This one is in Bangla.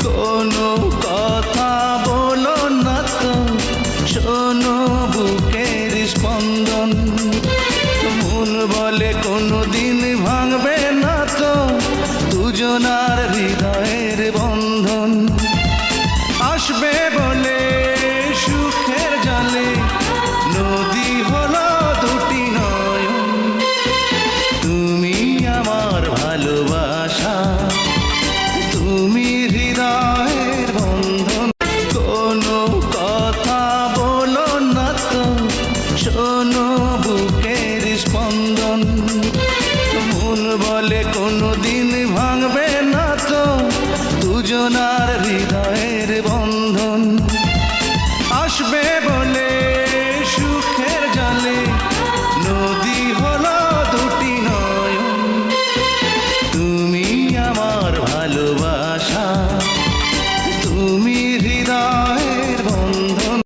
কোনো কথা বলো না তো, শোনো বুকের স্পন্দন। মন বলে কোনো দিন ভাঙবে না তো দুজনার হৃদয়ের বন্ধন। আসবে বলে সুখের জলে নদী হলো দুটি নয়ন। তুমি আমার ভালোবাসা, তুমি হৃদয়ের বন্ধন। কোনো কথা বলো না তো, শোনো বুকের স্পন্দন। মন বলে কোনো দিন ভাঙবে না তো দুজনার হৃদয়ের বন্ধন। আসবে